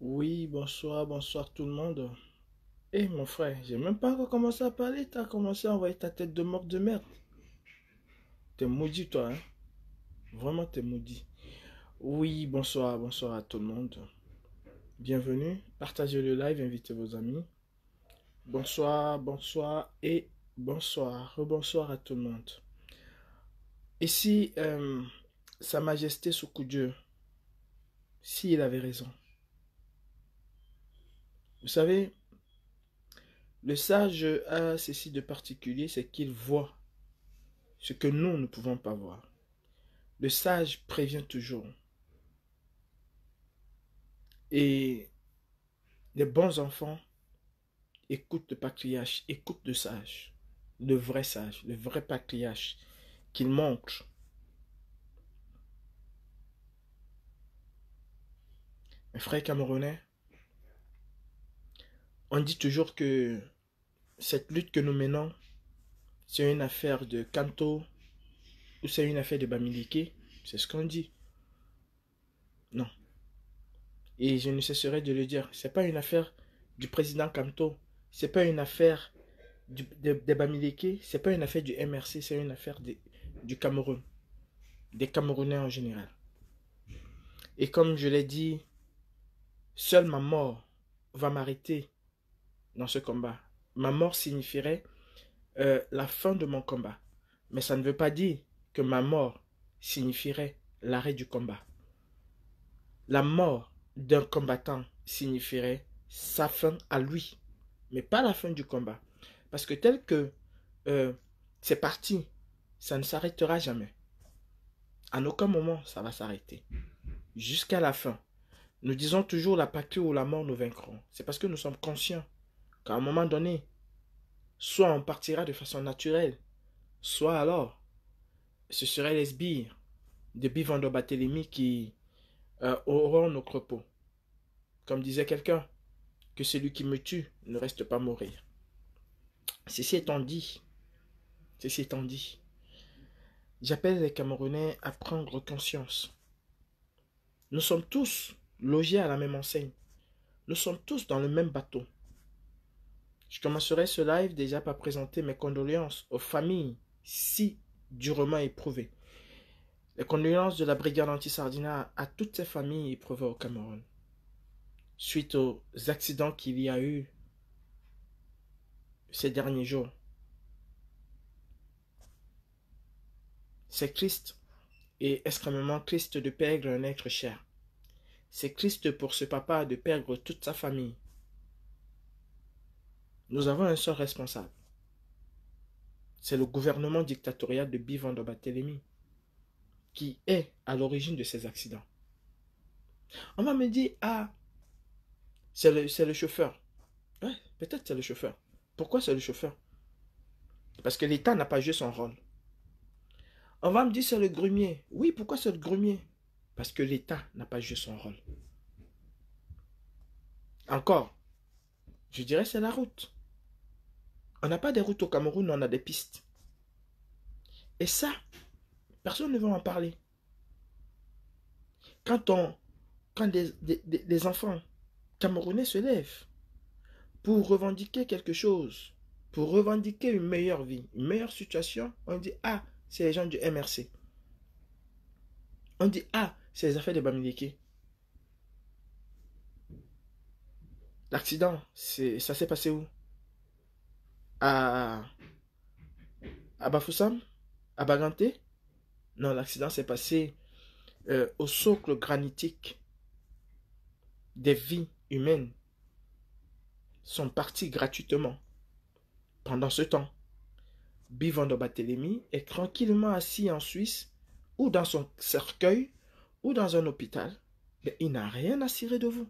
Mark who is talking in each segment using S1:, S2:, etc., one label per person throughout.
S1: Oui, bonsoir, bonsoir tout le monde. Eh mon frère, j'ai même pas encore commencé à parler, t'as commencé à envoyer ta tête de mort de merde. T'es maudit toi, hein? Vraiment t'es maudit. Oui, bonsoir, bonsoir à tout le monde. Bienvenue, partagez le live, invitez vos amis. Bonsoir, bonsoir et bonsoir, rebonsoir à tout le monde. Ici, Sa Majesté Soukoudjeu, s'il avait raison. Vous savez, le sage a ceci de particulier, c'est qu'il voit ce que nous ne pouvons pas voir. Le sage prévient toujours. Et les bons enfants écoutent le patriarche, écoutent le sage, le vrai patriarche qu'il montre. Mes frères camerounais, on dit toujours que cette lutte que nous menons, c'est une affaire de Kanto ou c'est une affaire de Bamileke. C'est ce qu'on dit. Non. Et je ne cesserai de le dire. C'est pas une affaire du président Kanto. C'est pas une affaire des Bamileke. C'est pas une affaire du MRC. C'est une affaire du Cameroun. Des Camerounais en général. Et comme je l'ai dit, seule ma mort va m'arrêter dans ce combat. Ma mort signifierait la fin de mon combat. Mais ça ne veut pas dire que ma mort signifierait l'arrêt du combat. La mort d'un combattant signifierait sa fin à lui, mais pas la fin du combat. Parce que tel que c'est parti, ça ne s'arrêtera jamais. À aucun moment, ça va s'arrêter. Jusqu'à la fin. Nous disons toujours la patrie ou la mort nous vaincront. C'est parce que nous sommes conscients qu'à un moment donné, soit on partira de façon naturelle, soit alors ce seraient les sbires de Bivando Barthélemy qui auront notre repos. Comme disait quelqu'un, que celui qui me tue ne reste pas mourir. Ceci étant dit, ceci étant dit, j'appelle les Camerounais à prendre conscience. Nous sommes tous logés à la même enseigne. Nous sommes tous dans le même bateau. Je commencerai ce live déjà par présenter mes condoléances aux familles si durement éprouvées. Les condoléances de la brigade anti-Sardina à toutes ces familles éprouvées au Cameroun. Suite aux accidents qu'il y a eu ces derniers jours. C'est triste et extrêmement triste de perdre un être cher. C'est triste pour ce papa de perdre toute sa famille. Nous avons un seul responsable. C'est le gouvernement dictatorial de Bivando Barthélemy qui est à l'origine de ces accidents. On va me dire, ah, c'est le chauffeur. Ouais, peut-être c'est le chauffeur. Pourquoi c'est le chauffeur? Parce que l'État n'a pas joué son rôle. On va me dire c'est le grumier. Oui, pourquoi c'est le grumier? Parce que l'État n'a pas joué son rôle. Encore, je dirais c'est la route. On n'a pas des routes au Cameroun, on a des pistes. Et ça, personne ne va en parler. Quand, on, quand des enfants camerounais se lèvent pour revendiquer quelque chose, pour revendiquer une meilleure vie, une meilleure situation, on dit, ah, c'est les gens du MRC. On dit, ah, c'est les affaires de Bamileke. L'accident, ça s'est passé où? À, à Bafoussam? À Baganté? Non, l'accident s'est passé au socle granitique des vies humaines sont parties gratuitement. Pendant ce temps, Bivando Barthélemy est tranquillement assis en Suisse ou dans son cercueil ou dans un hôpital. Mais il n'a rien à cirer de vous.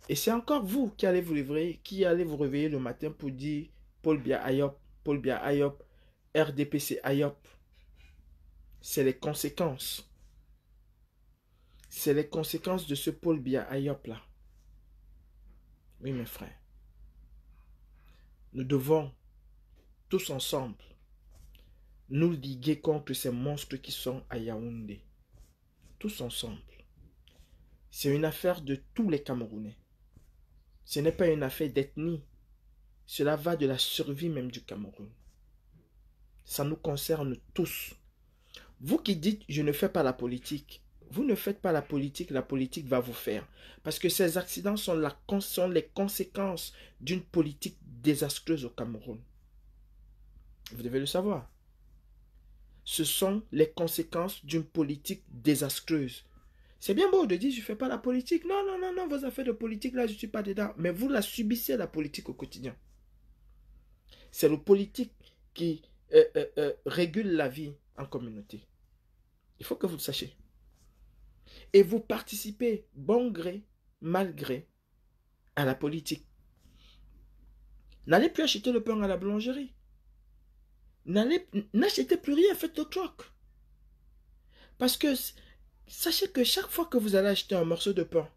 S1: Et c'est encore vous qui allez vous livrer, qui allez vous réveiller le matin pour dire Paul Biya Ayop, Paul Biya Ayop, RDPC Ayop. C'est les conséquences. C'est les conséquences de ce Paul Biya Ayop là. Oui mes frères. Nous devons tous ensemble nous liguer contre ces monstres qui sont à Yaoundé. Tous ensemble. C'est une affaire de tous les Camerounais. Ce n'est pas une affaire d'ethnie. Cela va de la survie même du Cameroun. Ça nous concerne tous. Vous qui dites « je ne fais pas la politique », vous ne faites pas la politique va vous faire. Parce que ces accidents sont les conséquences d'une politique désastreuse au Cameroun. Vous devez le savoir. Ce sont les conséquences d'une politique désastreuse. C'est bien beau de dire je ne fais pas la politique. Non, non, non, non, vos affaires de politique, là, je ne suis pas dedans. Mais vous la subissez, la politique, au quotidien. C'est le politique qui régule la vie en communauté. Il faut que vous le sachiez. Et vous participez, bon gré, mal gré, à la politique. N'allez plus acheter le pain à la boulangerie. N'achetez plus rien, faites le troc. Parce que sachez que chaque fois que vous allez acheter un morceau de pain,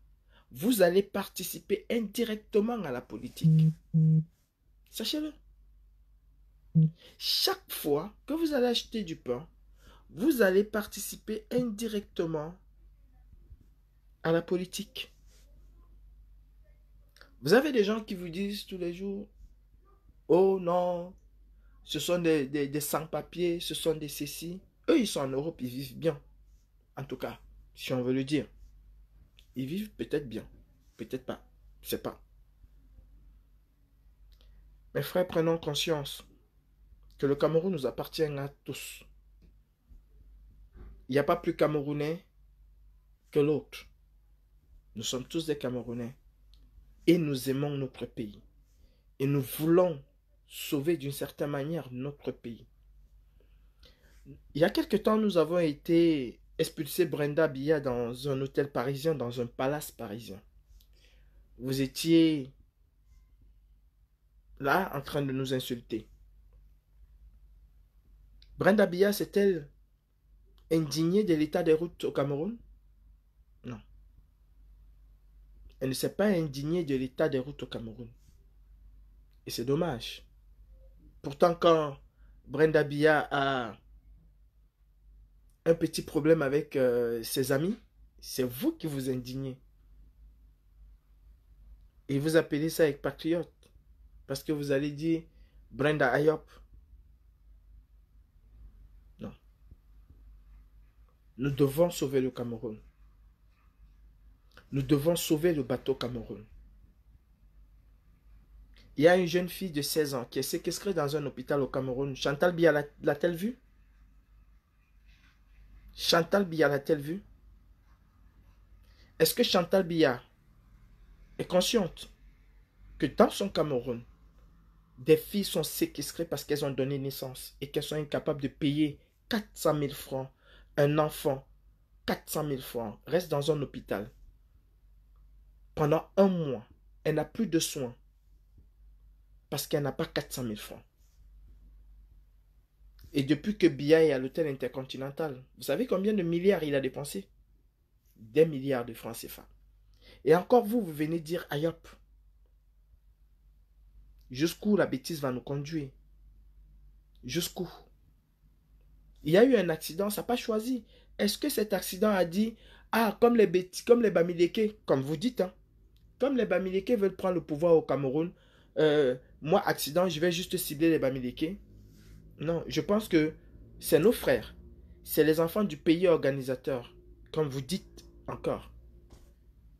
S1: vous allez participer indirectement à la politique. Sachez-le. Chaque fois que vous allez acheter du pain, vous allez participer indirectement à la politique. Vous avez des gens qui vous disent tous les jours, oh non, ce sont des sans-papiers, ce sont des ceci. Eux, ils sont en Europe, ils vivent bien. En tout cas, si on veut le dire. Ils vivent peut-être bien, peut-être pas, je ne sais pas. Mes frères, prenons conscience que le Cameroun nous appartient à tous. Il n'y a pas plus Camerounais que l'autre. Nous sommes tous des Camerounais et nous aimons notre pays. Et nous voulons sauver d'une certaine manière notre pays. Il y a quelque temps, nous avons été expulsés Brenda Biya dans un hôtel parisien, dans un palace parisien. Vous étiez là en train de nous insulter. Brenda Biya s'est-elle indignée de l'état des routes au Cameroun? Non. Elle ne s'est pas indignée de l'état des routes au Cameroun. Et c'est dommage. Pourtant, quand Brenda Biya a un petit problème avec ses amis, c'est vous qui vous indignez. Et vous appelez ça avec patriote. Parce que vous allez dire Brenda Ayop. Non. Nous devons sauver le Cameroun. Nous devons sauver le bateau Cameroun. Il y a une jeune fille de 16 ans qui est séquestrée dans un hôpital au Cameroun. Chantal Biya l'a-t-elle vue? Chantal Biya l'a-t-elle vue? Est-ce que Chantal Biya est consciente que dans son Cameroun, des filles sont séquestrées parce qu'elles ont donné naissance et qu'elles sont incapables de payer 400 000 francs? Un enfant, 400 000 francs, reste dans un hôpital. Pendant un mois, elle n'a plus de soins parce qu'elle n'a pas 400 000 francs. Et depuis que Biya est à l'hôtel intercontinental, vous savez combien de milliards il a dépensé? Des milliards de francs CFA. Et encore vous venez dire Ayop. Jusqu'où la bêtise va nous conduire? Jusqu'où? Il y a eu un accident, ça n'a pas choisi. Est-ce que cet accident a dit, ah, comme les Bamileke, comme vous dites, hein, comme les Bamileke veulent prendre le pouvoir au Cameroun, moi, accident, je vais juste cibler les Bamileke? Non, je pense que c'est nos frères. C'est les enfants du pays organisateur, comme vous dites encore,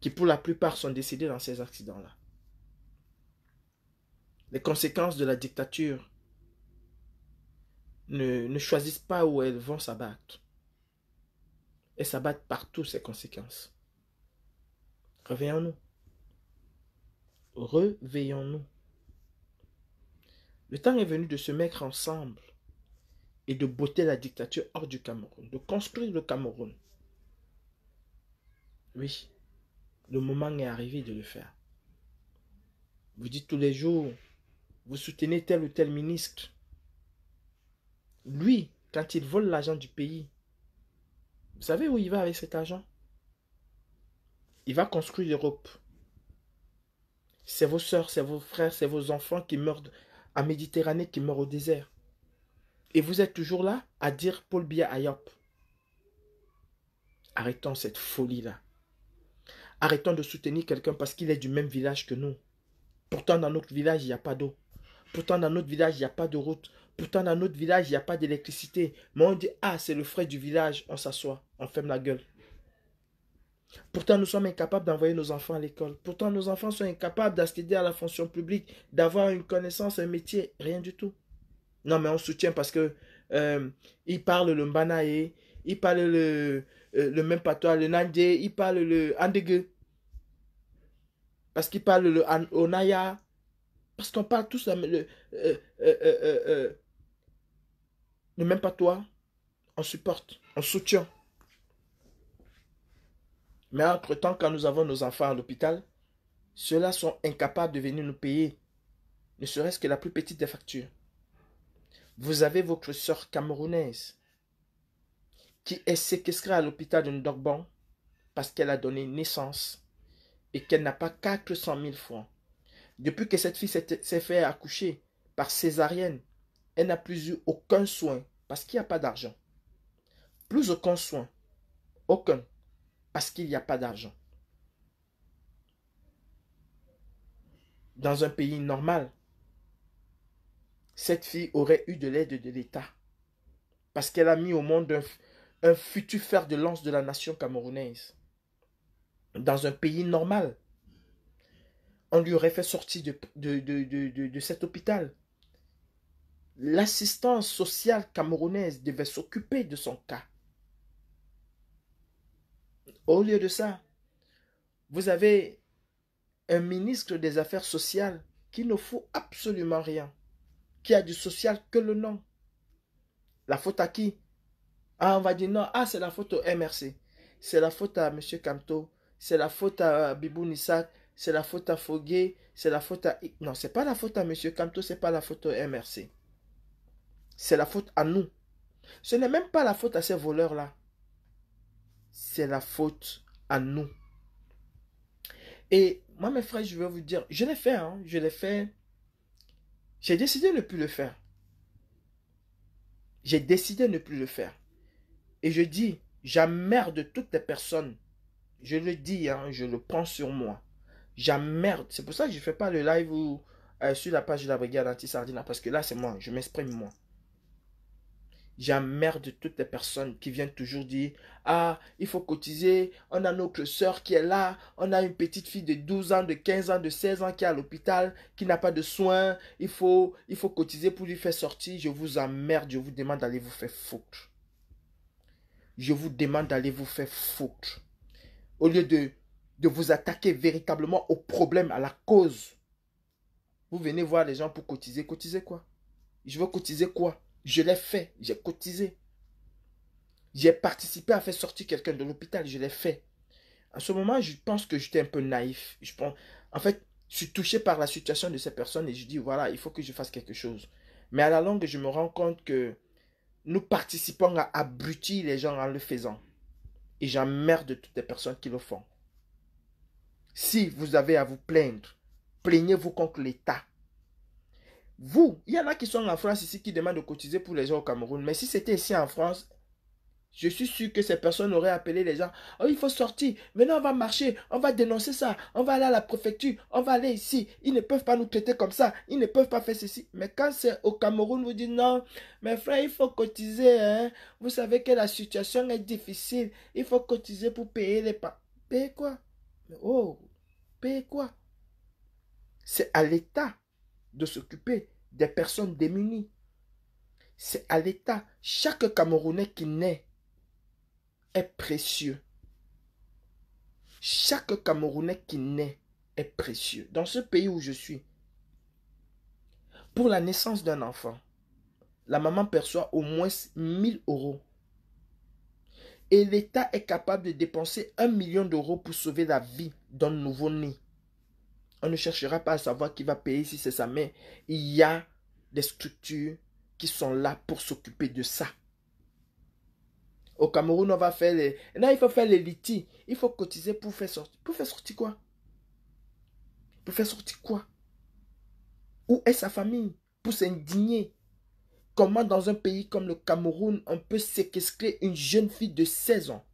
S1: qui pour la plupart sont décédés dans ces accidents-là. Les conséquences de la dictature ne choisissent pas où elles vont s'abattre. Elles s'abattent partout, ces conséquences. Réveillons-nous. Réveillons-nous. Le temps est venu de se mettre ensemble et de botter la dictature hors du Cameroun, de construire le Cameroun. Oui, le moment est arrivé de le faire. Vous dites tous les jours, vous soutenez tel ou tel ministre. Lui, quand il vole l'argent du pays, vous savez où il va avec cet argent? Il va construire l'Europe. C'est vos soeurs, c'est vos frères, c'est vos enfants qui meurent en Méditerranée, qui meurent au désert. Et vous êtes toujours là à dire Paul Biya Ayop. Arrêtons cette folie-là. Arrêtons de soutenir quelqu'un parce qu'il est du même village que nous. Pourtant, dans notre village, il n'y a pas d'eau. Pourtant, dans notre village, il n'y a pas de route. Pourtant, dans notre village, il n'y a pas d'électricité. Mais on dit, ah, c'est le frère du village. On s'assoit, on ferme la gueule. Pourtant, nous sommes incapables d'envoyer nos enfants à l'école. Pourtant, nos enfants sont incapables d'accéder à la fonction publique, d'avoir une connaissance, un métier, rien du tout. Non, mais on soutient parce que ils parlent le mbanaé, ils parlent le même patois, le nandé, ils parlent le andege, parce qu'ils parlent le onaya, parce qu'on parle tous le même patois. On supporte, on soutient. Mais entre-temps, quand nous avons nos enfants à l'hôpital, ceux-là sont incapables de venir nous payer, ne serait-ce que la plus petite des factures. Vous avez votre sœur camerounaise qui est séquestrée à l'hôpital de Ndokban parce qu'elle a donné naissance et qu'elle n'a pas 400 000 francs. Depuis que cette fille s'est fait accoucher par césarienne, elle n'a plus eu aucun soin parce qu'il n'y a pas d'argent. Plus aucun soin. Aucun. Parce qu'il n'y a pas d'argent. Dans un pays normal, cette fille aurait eu de l'aide de l'État. Parce qu'elle a mis au monde un futur fer de lance de la nation camerounaise. Dans un pays normal, on lui aurait fait sortir de cet hôpital. L'assistance sociale camerounaise devait s'occuper de son cas. Au lieu de ça, vous avez un ministre des Affaires sociales qui ne fout absolument rien, qui a du social que le nom. La faute à qui? Ah, on va dire non, ah, c'est la faute au MRC, c'est la faute à M. Kamto, c'est la faute à Bibou Nissak, c'est la faute à Fogué, c'est la faute à... Non, c'est pas la faute à M. Kamto, c'est pas la faute au MRC. C'est la faute à nous. Ce n'est même pas la faute à ces voleurs-là. C'est la faute à nous. Et moi, mes frères, je vais vous dire, je l'ai fait, hein, je l'ai fait. J'ai décidé de ne plus le faire. J'ai décidé de ne plus le faire. Et je dis, j'emmerde toutes les personnes. Je le dis, hein, je le prends sur moi. J'emmerde. C'est pour ça que je ne fais pas le live sur la page de la brigade anti-sardina. Parce que là, c'est moi. Je m'exprime moi. J'emmerde toutes les personnes qui viennent toujours dire, ah, il faut cotiser, on a notre soeur qui est là, on a une petite fille de 12 ans, de 15 ans, de 16 ans qui est à l'hôpital, qui n'a pas de soins, il faut cotiser pour lui faire sortir. Je vous emmerde, je vous demande d'aller vous faire foutre. Je vous demande d'aller vous faire foutre. Au lieu de vous attaquer véritablement au problème, à la cause. Vous venez voir les gens pour cotiser. Cotiser quoi? Je veux cotiser quoi? Je l'ai fait, j'ai cotisé. J'ai participé à faire sortir quelqu'un de l'hôpital, je l'ai fait. En ce moment, je pense que j'étais un peu naïf. En fait, je suis touché par la situation de ces personnes et je dis, voilà, il faut que je fasse quelque chose. Mais à la longue, je me rends compte que nous participons à abrutir les gens en le faisant. Et j'emmerde toutes les personnes qui le font. Si vous avez à vous plaindre, plaignez-vous contre l'État. Vous, il y en a qui sont en France ici qui demandent de cotiser pour les gens au Cameroun. Mais si c'était ici en France, je suis sûr que ces personnes auraient appelé les gens. Oh, il faut sortir. Maintenant, on va marcher. On va dénoncer ça. On va aller à la préfecture. On va aller ici. Ils ne peuvent pas nous traiter comme ça. Ils ne peuvent pas faire ceci. Mais quand c'est au Cameroun, vous dites non. Mes frères, il faut cotiser. Hein. Vous savez que la situation est difficile. Il faut cotiser pour payer les pas. Payer quoi? Oh, payer quoi? C'est à l'État de s'occuper des personnes démunies. C'est à l'État. Chaque Camerounais qui naît est précieux. Chaque Camerounais qui naît est précieux. Dans ce pays où je suis, pour la naissance d'un enfant, la maman perçoit au moins 1000 euros. Et l'État est capable de dépenser 1 million d'euros pour sauver la vie d'un nouveau-né. On ne cherchera pas à savoir qui va payer si c'est sa mère. Il y a des structures qui sont là pour s'occuper de ça. Au Cameroun, on va faire les... Non, il faut faire les litiges. Il faut cotiser pour faire sortir. Pour faire sortir quoi? Pour faire sortir quoi? Où est sa famille? Pour s'indigner. Comment dans un pays comme le Cameroun, on peut séquestrer une jeune fille de 16 ans?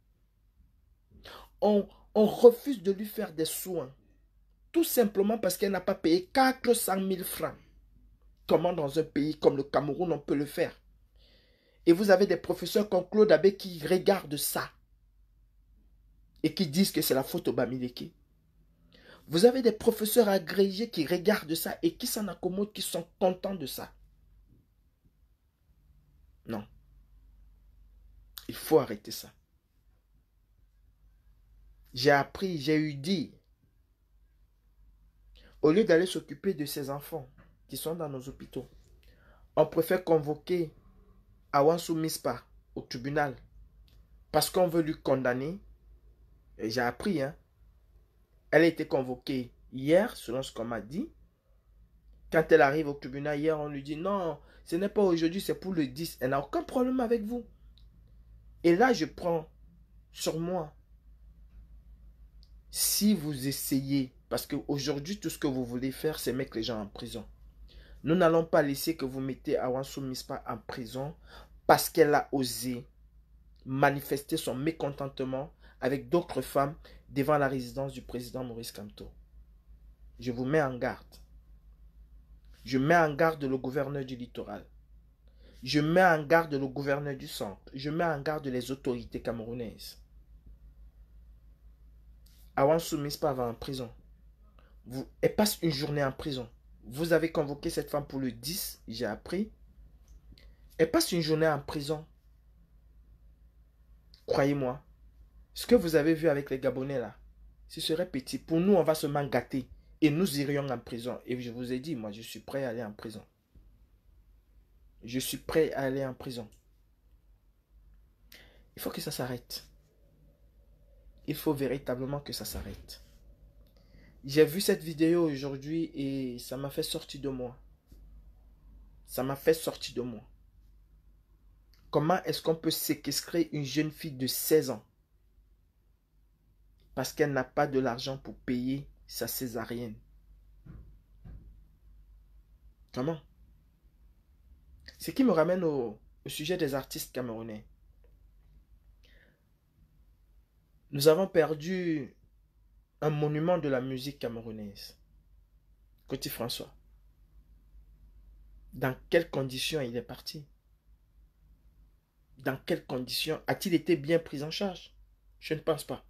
S1: On On refuse de lui faire des soins. Tout simplement parce qu'elle n'a pas payé 400 000 francs. Comment dans un pays comme le Cameroun on peut le faire? Et vous avez des professeurs comme Claude Abbé qui regardent ça et qui disent que c'est la faute au Bamileke. Vous avez des professeurs agrégés qui regardent ça et qui s'en accommodent, qui sont contents de ça. Non. Il faut arrêter ça. J'ai appris, j'ai eu dit, au lieu d'aller s'occuper de ces enfants qui sont dans nos hôpitaux, on préfère convoquer Awansou Mispa au tribunal parce qu'on veut lui condamner. Et j'ai appris, hein. Elle a été convoquée hier, selon ce qu'on m'a dit. Quand elle arrive au tribunal hier, on lui dit non, ce n'est pas aujourd'hui, c'est pour le 10. Elle n'a aucun problème avec vous. Et là, je prends sur moi. Si vous essayez, parce qu'aujourd'hui, tout ce que vous voulez faire, c'est mettre les gens en prison. Nous n'allons pas laisser que vous mettez Awansou Mispa en prison parce qu'elle a osé manifester son mécontentement avec d'autres femmes devant la résidence du président Maurice Kamto. Je vous mets en garde. Je mets en garde le gouverneur du littoral. Je mets en garde le gouverneur du centre. Je mets en garde les autorités camerounaises. Awansou Mispa va en prison. Elle passe une journée en prison. Vous avez convoqué cette femme pour le 10, j'ai appris. Elle passe une journée en prison. Croyez-moi, ce que vous avez vu avec les Gabonais là, ce serait petit. Pour nous, on va seulement gâter. Et nous irions en prison. Et je vous ai dit, moi, je suis prêt à aller en prison. Je suis prêt à aller en prison. Il faut que ça s'arrête. Il faut véritablement que ça s'arrête. J'ai vu cette vidéo aujourd'hui et ça m'a fait sortir de moi. Ça m'a fait sortir de moi. Comment est-ce qu'on peut séquestrer une jeune fille de 16 ans parce qu'elle n'a pas de l'argent pour payer sa césarienne? Comment? Ce qui me ramène au sujet des artistes camerounais. Nous avons perdu un monument de la musique camerounaise, Coty François. Dans quelles conditions il est parti? Dans quelles conditions a-t-il été bien pris en charge? Je ne pense pas.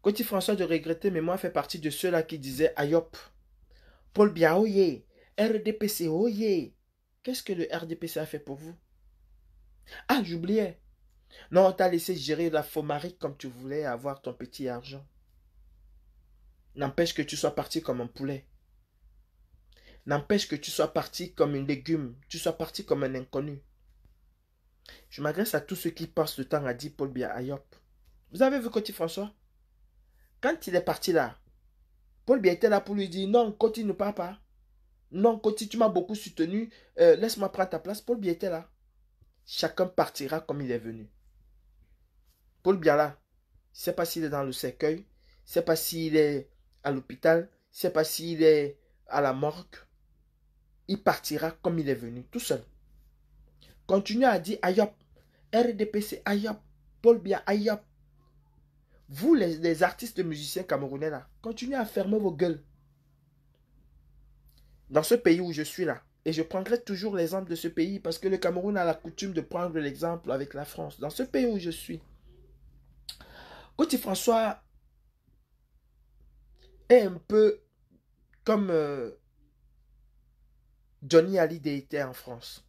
S1: Coty François de regretter, mais moi fait partie de ceux-là qui disaient Ayop, Paul Biya Oye, RDPC Oye. Qu'est-ce que le RDPC a fait pour vous? Ah, j'oubliais. Non, on t'a laissé gérer la Fomarique comme tu voulais avoir ton petit argent. N'empêche que tu sois parti comme un poulet. N'empêche que tu sois parti comme un légume. Tu sois parti comme un inconnu. Je m'adresse à tous ceux qui passent le temps à dire Paul Biya Ayop. Vous avez vu Coty François? Quand il est parti là, Paul Biya était là pour lui dire non, Coty ne part pas. Non, Coty, tu m'as beaucoup soutenu. Laisse-moi prendre ta place. Paul Biya était là. Chacun partira comme il est venu. Paul Biya là, je ne sais pas s'il est dans le cercueil. Je ne sais pas s'il est à l'hôpital. Je ne sais pas s'il est à la morgue. Il partira comme il est venu, tout seul. Continuez à dire Ayop. RDPC Ayop. Paul Biya Ayop. Vous, les artistes musiciens camerounais là, continuez à fermer vos gueules. Dans ce pays où je suis là, et je prendrai toujours l'exemple de ce pays parce que le Cameroun a la coutume de prendre l'exemple avec la France. Dans ce pays où je suis, Coty François est un peu comme Johnny Hallyday était en France.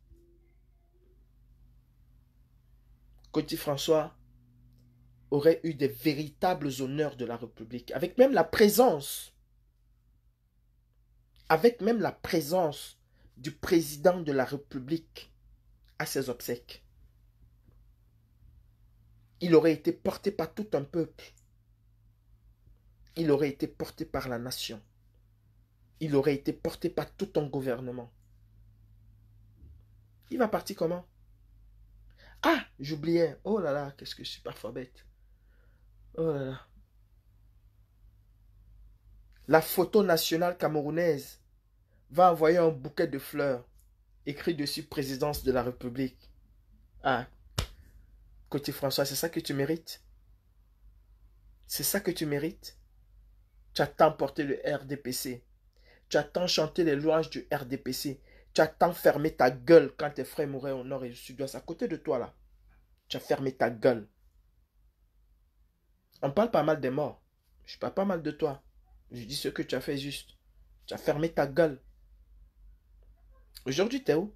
S1: Coty François aurait eu des véritables honneurs de la République, avec même la présence du président de la République à ses obsèques. Il aurait été porté par tout un peuple. Il aurait été porté par la nation. Il aurait été porté par tout un gouvernement. Il va partir comment? Ah, j'oubliais. Oh là là, qu'est-ce que je suis parfois bête. Oh là là. La photo nationale camerounaise va envoyer un bouquet de fleurs écrit dessus présidence de la République. Ah, Coty François, c'est ça que tu mérites? C'est ça que tu mérites? Tu as tant porté le RDPC. Tu as tant chanté les louanges du RDPC. Tu as tant fermé ta gueule quand tes frères mouraient au nord et au sud-ouest. À côté de toi, là, tu as fermé ta gueule. On parle pas mal des morts. Je parle pas mal de toi. Je dis ce que tu as fait juste. Tu as fermé ta gueule. Aujourd'hui, t'es où?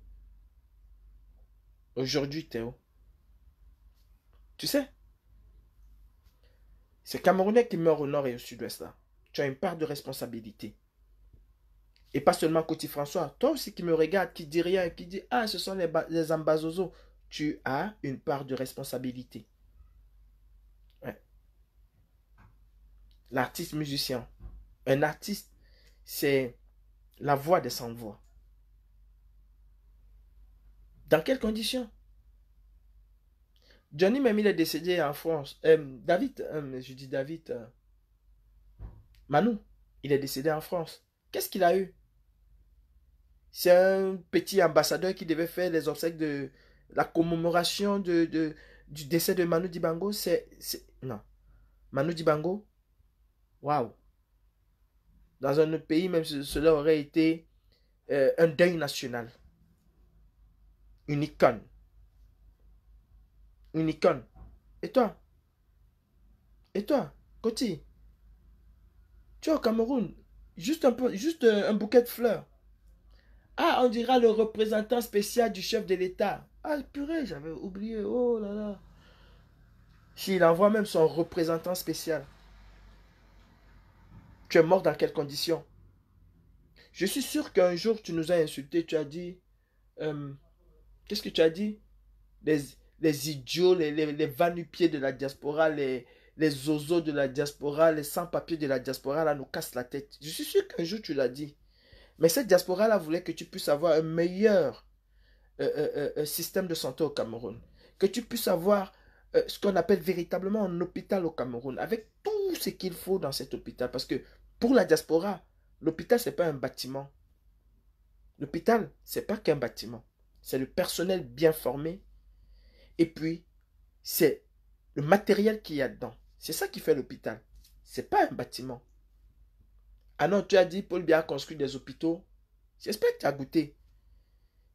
S1: Aujourd'hui, t'es où? Tu sais, ces Camerounais qui meurent au nord et au sud-ouest, là, tu as une part de responsabilité. Et pas seulement Côté François. Toi aussi qui me regarde, qui dit rien, qui dit, ah, ce sont les ambazozos. Tu as une part de responsabilité. Ouais. L'artiste musicien. Un artiste, c'est la voix des sans-voix. Dans quelles conditions? Johnny même il est décédé en France. David, je dis David, Manu, il est décédé en France. Qu'est-ce qu'il a eu? C'est un petit ambassadeur qui devait faire les obsèques de la commémoration du décès de Manu Dibango. Non. Manu Dibango, waouh. Dans un autre pays, même cela aurait été un deuil national. Une icône. Une icône. Et toi? Et toi, Koti? Tu es au Cameroun. Juste un peu, juste un bouquet de fleurs. Ah, on dira le représentant spécial du chef de l'État. Ah, purée, j'avais oublié. Oh là là. S'il envoie même son représentant spécial. Tu es mort dans quelles conditions? Je suis sûr qu'un jour, tu nous as insultés. Tu as dit... euh, qu'est-ce que tu as dit? Les, les idiots, les va-nu-pieds de la diaspora, les zozos de la diaspora, les sans-papiers de la diaspora, là, nous cassent la tête. Je suis sûr qu'un jour, tu l'as dit. Mais cette diaspora-là voulait que tu puisses avoir un meilleur système de santé au Cameroun. Que tu puisses avoir ce qu'on appelle véritablement un hôpital au Cameroun, avec tout ce qu'il faut dans cet hôpital. Parce que pour la diaspora, l'hôpital, ce n'est pas un bâtiment. L'hôpital, ce n'est pas qu'un bâtiment. C'est le personnel bien formé. Et puis, c'est le matériel qu'il y a dedans. C'est ça qui fait l'hôpital. Ce n'est pas un bâtiment. Ah non, tu as dit, Paul Biya a construit des hôpitaux. J'espère que tu as goûté.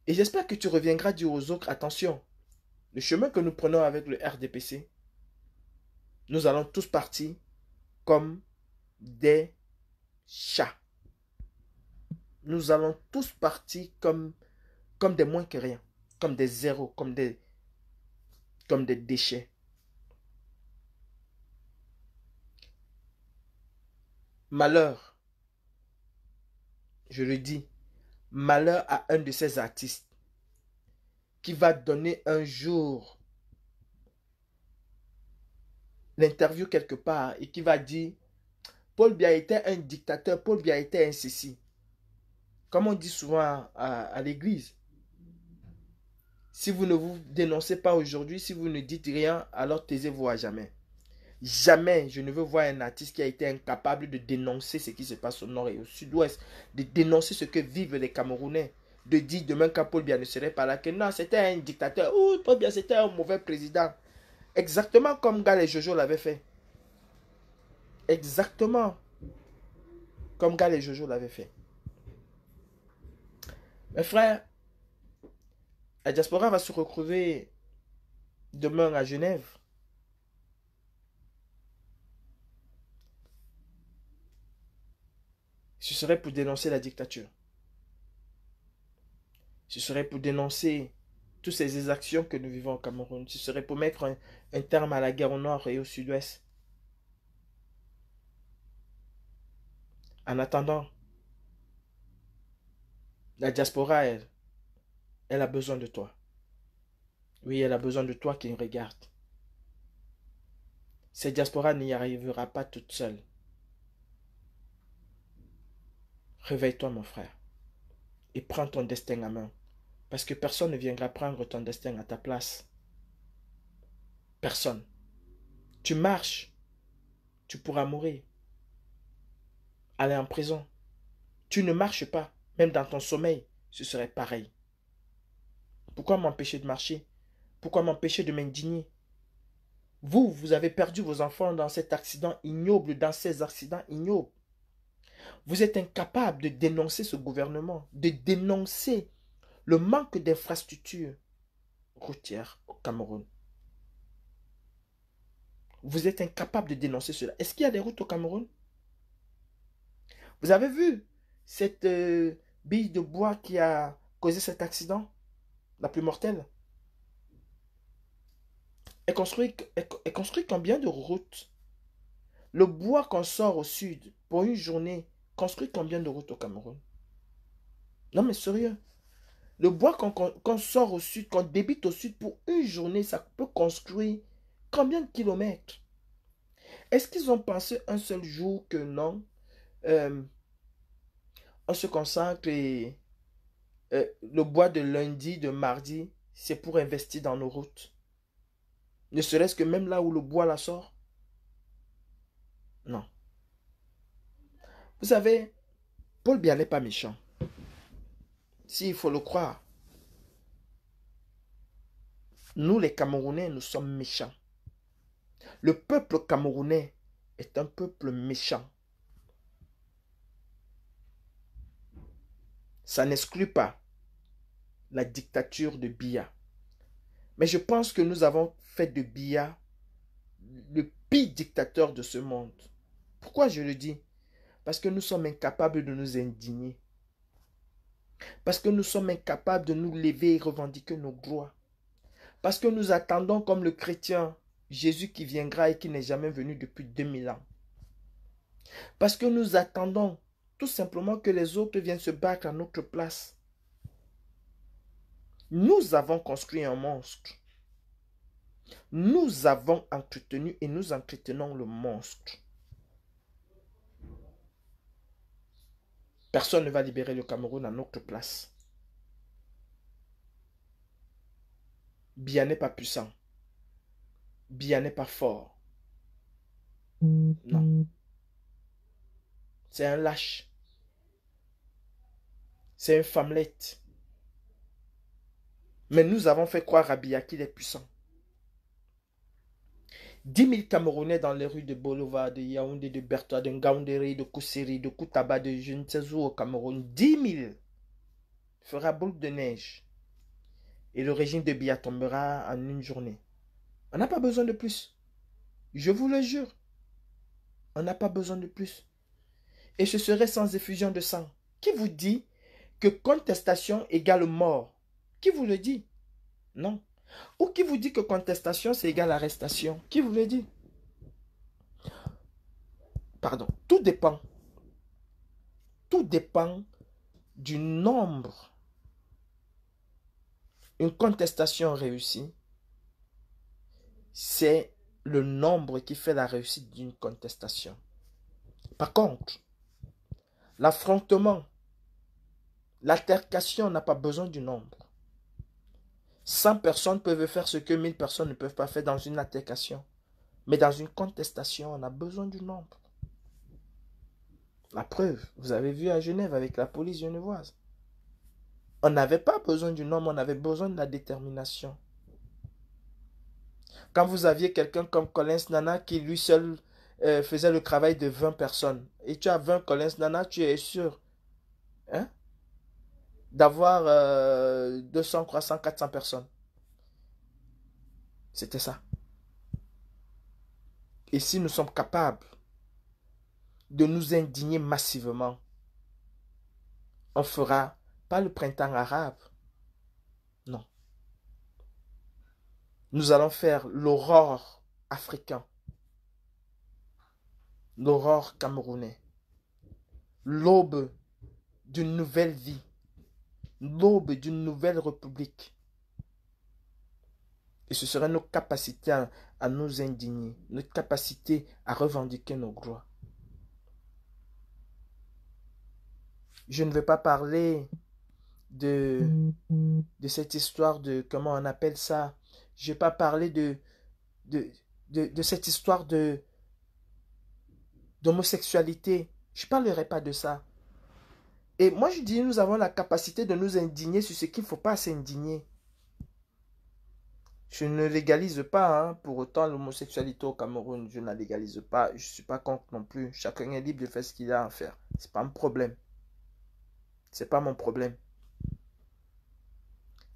S1: Et j'espère que tu reviendras dire aux autres, attention, le chemin que nous prenons avec le RDPC, nous allons tous partir comme des chats. Nous allons tous partir comme des moins que rien, comme des zéros, comme des déchets. Malheur, je le dis, malheur à un de ces artistes qui va donner un jour l'interview quelque part et qui va dire Paul Biya était un dictateur, Paul Biya était un ceci. Comme on dit souvent à l'église, si vous ne vous dénoncez pas aujourd'hui, si vous ne dites rien, alors taisez-vous à jamais. Jamais je ne veux voir un artiste qui a été incapable de dénoncer ce qui se passe au nord et au sud-ouest, de dénoncer ce que vivent les Camerounais, de dire demain quand Paul Biya ne serait pas là, que non, c'était un dictateur, ou Paul Biya c'était un mauvais président. Exactement comme Gal et Jojo l'avaient fait. Exactement comme Gal et Jojo l'avaient fait. Mes frères, la diaspora va se retrouver demain à Genève. Ce serait pour dénoncer la dictature. Ce serait pour dénoncer toutes ces exactions que nous vivons au Cameroun. Ce serait pour mettre un terme à la guerre au nord et au sud-ouest. En attendant, la diaspora, elle a besoin de toi. Oui, elle a besoin de toi qui regarde. Cette diaspora n'y arrivera pas toute seule. Réveille-toi, mon frère, et prends ton destin en main. Parce que personne ne viendra prendre ton destin à ta place. Personne. Tu marches, tu pourras mourir. Aller en prison. Tu ne marches pas, même dans ton sommeil, ce serait pareil. Pourquoi m'empêcher de marcher? Pourquoi m'empêcher de m'indigner? Vous avez perdu vos enfants dans cet accident ignoble, dans ces accidents ignobles. Vous êtes incapable de dénoncer ce gouvernement, de dénoncer le manque d'infrastructures routières au Cameroun. Vous êtes incapable de dénoncer cela. Est-ce qu'il y a des routes au Cameroun? Vous avez vu cette bille de bois qui a causé cet accident, la plus mortelle? Elle construit combien de routes? Le bois qu'on sort au sud pour une journée construit combien de routes au Cameroun? Non mais sérieux. Le bois qu'on sort au sud, qu'on débite au sud pour une journée, ça peut construire combien de kilomètres? Est-ce qu'ils ont pensé un seul jour que non, euh, on se consacre et le bois de lundi, de mardi, c'est pour investir dans nos routes? Ne serait-ce que même là où le bois la sort? Non. Vous savez, Paul Biya n'est pas méchant. S'il faut le croire. Nous, les Camerounais, nous sommes méchants. Le peuple camerounais est un peuple méchant. Ça n'exclut pas la dictature de Biya. Mais je pense que nous avons fait de Biya le pire dictateur de ce monde. Pourquoi je le dis? Parce que nous sommes incapables de nous indigner. Parce que nous sommes incapables de nous lever et revendiquer nos droits. Parce que nous attendons comme le chrétien Jésus qui viendra et qui n'est jamais venu depuis 2000 ans. Parce que nous attendons tout simplement que les autres viennent se battre à notre place. Nous avons construit un monstre. Nous avons entretenu et nous entretenons le monstre. Personne ne va libérer le Cameroun à notre place. Biya n'est pas puissant. Biya n'est pas fort. Non. C'est un lâche. C'est un femmelette. Mais nous avons fait croire à Biya qu'il est puissant. 10 000 Camerounais dans les rues de Bolova, de Yaoundé, de Bertoua, de Ngaoundéré, de Koussiri, de Koutaba, de je ne sais où au Cameroun. 10 000 fera boule de neige. Et le régime de Biya tombera en une journée. On n'a pas besoin de plus. Je vous le jure. On n'a pas besoin de plus. Et ce serait sans effusion de sang. Qui vous dit que contestation égale mort? Qui vous le dit? Non. Ou qui vous dit que contestation c'est égal arrestation? Qui vous le dit? Pardon. Tout dépend. Tout dépend du nombre. Une contestation réussie, c'est le nombre qui fait la réussite d'une contestation. Par contre, l'affrontement, l'altercation n'a pas besoin du nombre. 100 personnes peuvent faire ce que 1000 personnes ne peuvent pas faire dans une altercation. Mais dans une contestation, on a besoin du nombre. La preuve, vous avez vu à Genève avec la police genevoise. On n'avait pas besoin du nombre, on avait besoin de la détermination. Quand vous aviez quelqu'un comme Collins Nana qui lui seul faisait le travail de 20 personnes, et tu as 20 Collins Nana, tu es sûr hein, d'avoir 200, 300, 400 personnes. C'était ça. Et si nous sommes capables de nous indigner massivement, on fera pas le printemps arabe. Non. Nous allons faire l'aurore africain, l'aurore camerounais, l'aube d'une nouvelle vie, l'aube d'une nouvelle république. Et ce serait nos capacités à nous indigner, notre capacité à revendiquer nos droits. Je ne vais pas parler de cette histoire de, comment on appelle ça, je ne vais pas parler de cette histoire d'homosexualité. Je ne parlerai pas de ça. Et moi je dis, nous avons la capacité de nous indigner sur ce qu'il ne faut pas s'indigner. Je ne légalise pas, hein, pour autant l'homosexualité au Cameroun. Je ne la légalise pas. Je ne suis pas contre non plus. Chacun est libre de faire ce qu'il a à faire. C'est pas un problème. C'est pas mon problème.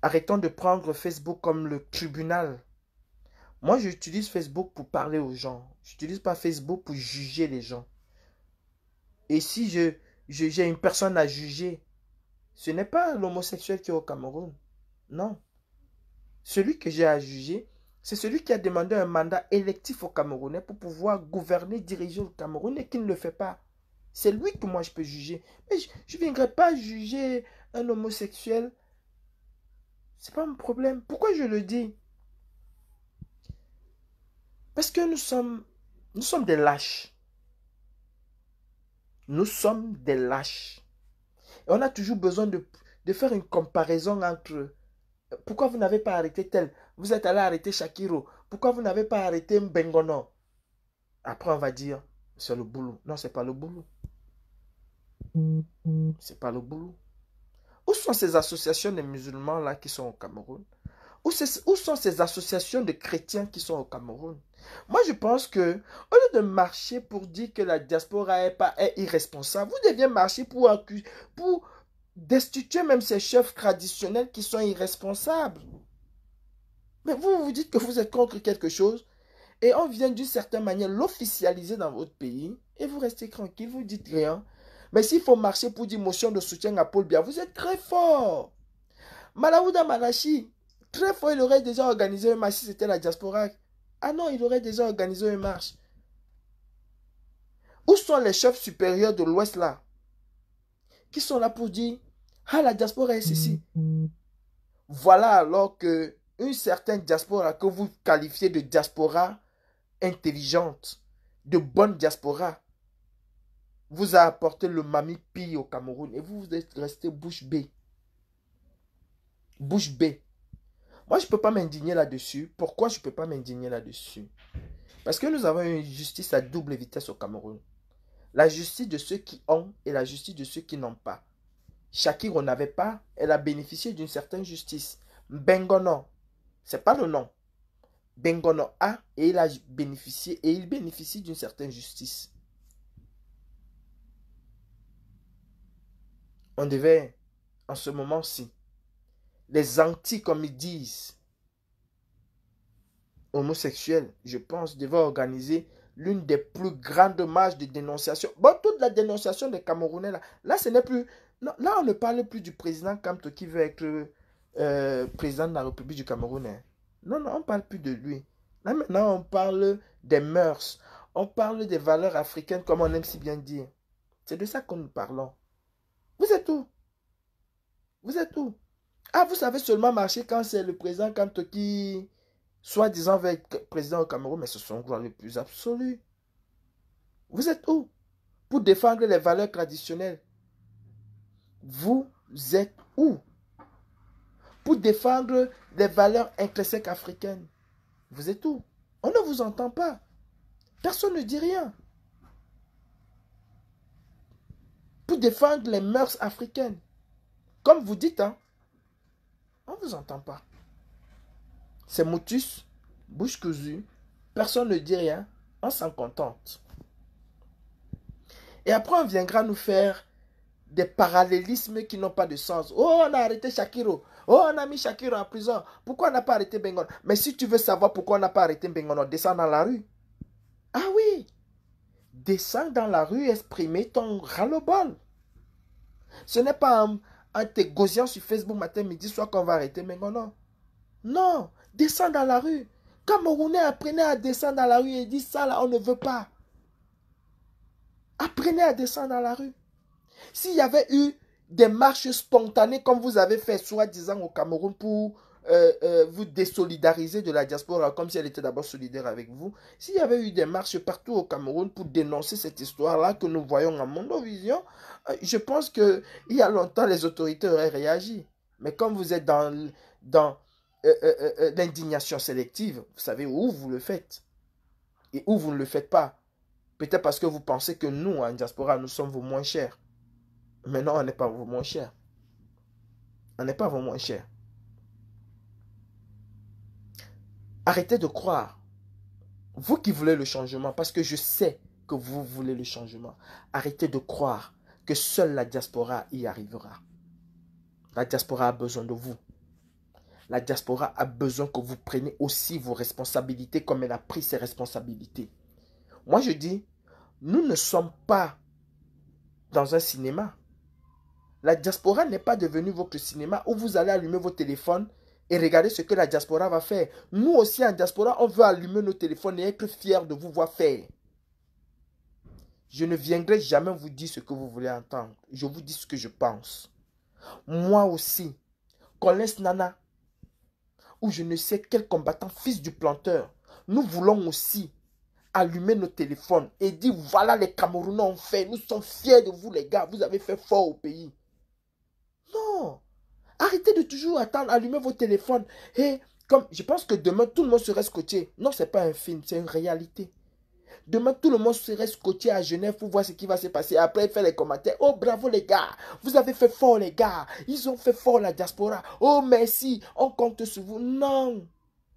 S1: Arrêtons de prendre Facebook comme le tribunal. Moi, j'utilise Facebook pour parler aux gens. Je n'utilise pas Facebook pour juger les gens. Et si j'ai une personne à juger, ce n'est pas l'homosexuel qui est au Cameroun. Non. Celui que j'ai à juger, c'est celui qui a demandé un mandat électif aux Camerounais pour pouvoir gouverner, diriger le Cameroun et qui ne le fait pas. C'est lui que moi je peux juger. Mais je ne viendrai pas juger un homosexuel. C'est pas mon problème. Pourquoi je le dis? Parce que nous sommes des lâches. Nous sommes des lâches. Et on a toujours besoin de faire une comparaison entre pourquoi vous n'avez pas arrêté tel? Vous êtes allé arrêter Shakiro. Pourquoi vous n'avez pas arrêté Mbengono? Après, on va dire, c'est le boulot. Non, c'est pas le boulot. C'est pas le boulot. Où sont ces associations de musulmans là qui sont au Cameroun? Où sont ces associations de chrétiens qui sont au Cameroun? Moi, je pense que, au lieu de marcher pour dire que la diaspora est irresponsable, vous deviez marcher pour destituer même ces chefs traditionnels qui sont irresponsables. Mais vous vous dites que vous êtes contre quelque chose et on vient d'une certaine manière l'officialiser dans votre pays et vous restez tranquille, vous dites rien. Mais s'il faut marcher pour dire motion de soutien à Paul Biya, vous êtes très fort. Malaouda Malachi, très fort, il aurait déjà organisé une marche si c'était la diaspora. Ah non, il aurait déjà organisé une marche. Où sont les chefs supérieurs de l'Ouest là? Qui sont là pour dire, ah la diaspora est ceci. Voilà alors que une certaine diaspora que vous qualifiez de diaspora intelligente, de bonne diaspora, vous a apporté le Mami Pi au Cameroun et vous êtes resté bouche bée. Bouche bée. Moi, je ne peux pas m'indigner là-dessus. Pourquoi je ne peux pas m'indigner là-dessus? Parce que nous avons une justice à double vitesse au Cameroun. La justice de ceux qui ont et la justice de ceux qui n'ont pas. Shakiro n'avait pas, elle a bénéficié d'une certaine justice. Bengono, c'est pas le nom. Bengono a et il a bénéficié et il bénéficie d'une certaine justice. On devait, en ce moment-ci, les anti, comme ils disent, homosexuels, je pense, devaient organiser l'une des plus grandes marches de dénonciation. Bon, toute la dénonciation des Camerounais, là ce n'est plus... Non, là, on ne parle plus du président Kamto qui veut être président de la République du Cameroun. Hein. Non, non, on ne parle plus de lui. Là, maintenant, on parle des mœurs. On parle des valeurs africaines, comme on aime si bien dire. C'est de ça que nous parlons. Vous êtes où? Vous êtes où? Ah, vous savez seulement marcher quand c'est le président Kamto qui, soi-disant, veut être président au Cameroun, mais ce sont gloires les plus absolues. Vous êtes où? Pour défendre les valeurs traditionnelles. Vous êtes où? Pour défendre les valeurs intrinsèques africaines. Vous êtes où? On ne vous entend pas. Personne ne dit rien. Pour défendre les mœurs africaines. Comme vous dites, hein, on ne vous entend pas. C'est motus, bouche cousue, personne ne dit rien, on s'en contente. Et après, on viendra nous faire des parallélismes qui n'ont pas de sens. Oh, on a arrêté Shakiro. Oh, on a mis Shakiro en prison. Pourquoi on n'a pas arrêté Bengono? Mais si tu veux savoir pourquoi on n'a pas arrêté Bengono, descends dans la rue. Ah oui, descends dans la rue, exprimer ton ras-le-bol. Ce n'est pas en te gosiant sur Facebook matin, midi, soir qu'on va arrêter Bengono. Non, descends dans la rue. Camerounais, apprenez à descendre dans la rue et dites ça là, on ne veut pas. Apprenez à descendre dans la rue. S'il y avait eu des marches spontanées comme vous avez fait, soi-disant au Cameroun, pour vous désolidariser de la diaspora, comme si elle était d'abord solidaire avec vous, s'il y avait eu des marches partout au Cameroun pour dénoncer cette histoire-là que nous voyons en Mondovision, je pense qu'il y a longtemps, les autorités auraient réagi. Mais comme vous êtes dans l'indignation sélective, vous savez où vous le faites et où vous ne le faites pas. Peut-être parce que vous pensez que nous, en diaspora, nous sommes vos moins chers. Mais non, on n'est pas vos moins chers. On n'est pas vos moins chers. Arrêtez de croire. Vous qui voulez le changement, parce que je sais que vous voulez le changement, arrêtez de croire que seule la diaspora y arrivera. La diaspora a besoin de vous. La diaspora a besoin que vous preniez aussi vos responsabilités comme elle a pris ses responsabilités. Moi, je dis, nous ne sommes pas dans un cinéma. La diaspora n'est pas devenue votre cinéma où vous allez allumer vos téléphones et regarder ce que la diaspora va faire. Nous aussi, en diaspora, on veut allumer nos téléphones et être fiers de vous voir faire. Je ne viendrai jamais vous dire ce que vous voulez entendre. Je vous dis ce que je pense. Moi aussi, Collins Nana, ou je ne sais quel combattant, fils du planteur, nous voulons aussi allumer nos téléphones et dire voilà les Camerounais ont fait, nous sommes fiers de vous les gars, vous avez fait fort au pays. Non, arrêtez de toujours attendre, allumer vos téléphones. Et comme je pense que demain tout le monde serait scotché. Non, ce n'est pas un film, c'est une réalité. Demain, tout le monde serait scotché à Genève pour voir ce qui va se passer. Après, faire les commentaires. Oh, bravo les gars. Vous avez fait fort les gars. Ils ont fait fort la diaspora. Oh, merci. On compte sur vous. Non.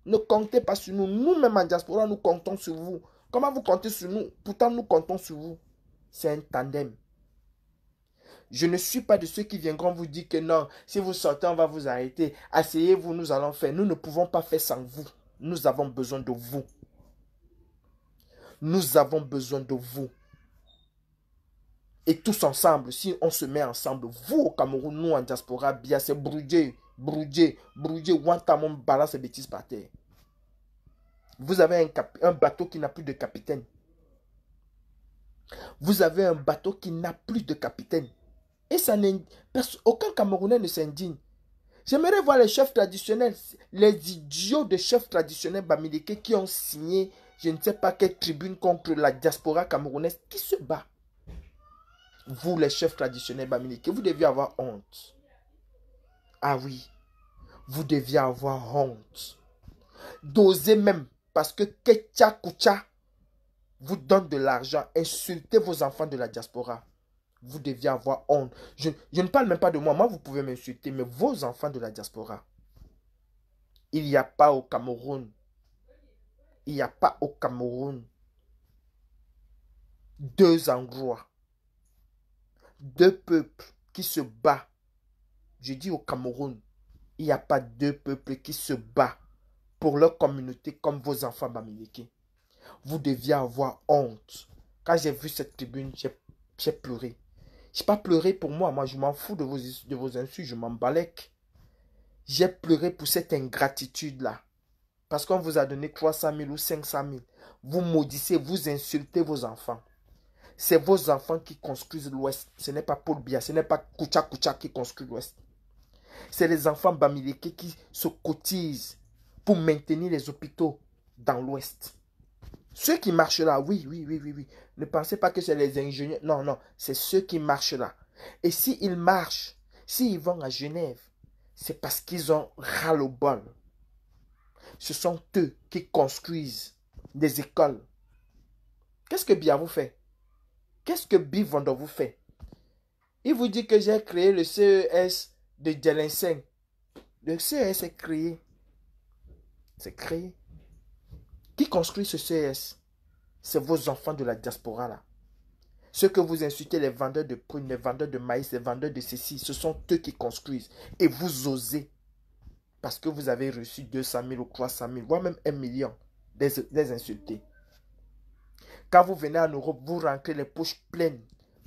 S1: Ne comptez pas sur nous. Nous-mêmes en diaspora, nous comptons sur vous. Comment vous comptez sur nous? Pourtant, nous comptons sur vous. C'est un tandem. Je ne suis pas de ceux qui viendront vous dire que non, si vous sortez, on va vous arrêter. Asseyez-vous, nous allons faire. Nous ne pouvons pas faire sans vous. Nous avons besoin de vous. Nous avons besoin de vous. Et tous ensemble, si on se met ensemble, vous au Cameroun, nous en diaspora, bien c'est brouillé, wantamon balance ces bêtises par terre. Vous avez un bateau qui n'a plus de capitaine. Vous avez un bateau qui n'a plus de capitaine. Et ça aucun Camerounais ne s'indigne. J'aimerais voir les chefs traditionnels, les idiots de chefs traditionnels bamileke qui ont signé, je ne sais pas quelle tribune contre la diaspora camerounaise, qui se bat. Vous, les chefs traditionnels bamileke, vous deviez avoir honte. Ah oui, vous deviez avoir honte. D'oser même, parce que Ketcha Koucha vous donne de l'argent, insultez vos enfants de la diaspora. Vous deviez avoir honte. Je ne parle même pas de moi. Moi, vous pouvez m'insulter, mais vos enfants de la diaspora. Il n'y a pas au Cameroun. Il n'y a pas au Cameroun deux endroits, deux peuples qui se battent. Je dis au Cameroun, il n'y a pas deux peuples qui se battent pour leur communauté comme vos enfants bamileke. Vous deviez avoir honte. Quand j'ai vu cette tribune, j'ai pleuré. Je n'ai pas pleuré pour moi. Moi, je m'en fous de vos insultes. Je m'en balèque. J'ai pleuré pour cette ingratitude-là. Parce qu'on vous a donné 300 000 ou 500 000. Vous maudissez, vous insultez vos enfants. C'est vos enfants qui construisent l'Ouest. Ce n'est pas Paul Biya, ce n'est pas Koucha Koucha qui construit l'Ouest. C'est les enfants bamileke qui se cotisent pour maintenir les hôpitaux dans l'Ouest. Ceux qui marchent là, oui. Ne pensez pas que c'est les ingénieurs. Non, c'est ceux qui marchent là. Et s'ils marchent, s'ils vont à Genève, c'est parce qu'ils ont ras-le-bol. Ce sont eux qui construisent des écoles. Qu'est-ce que Biya vous fait? Qu'est-ce que Bivanda vous fait? Il vous dit que j'ai créé le CES de Djelinseng. Le CES est créé. C'est créé. Qui construit ce CES? C'est vos enfants de la diaspora là. Ceux que vous insultez, les vendeurs de prunes, les vendeurs de maïs, les vendeurs de ceci, ce sont eux qui construisent. Et vous osez. Parce que vous avez reçu 200 000 ou 300 000, voire même 1 million des insultés. Quand vous venez en Europe, vous rentrez les poches pleines.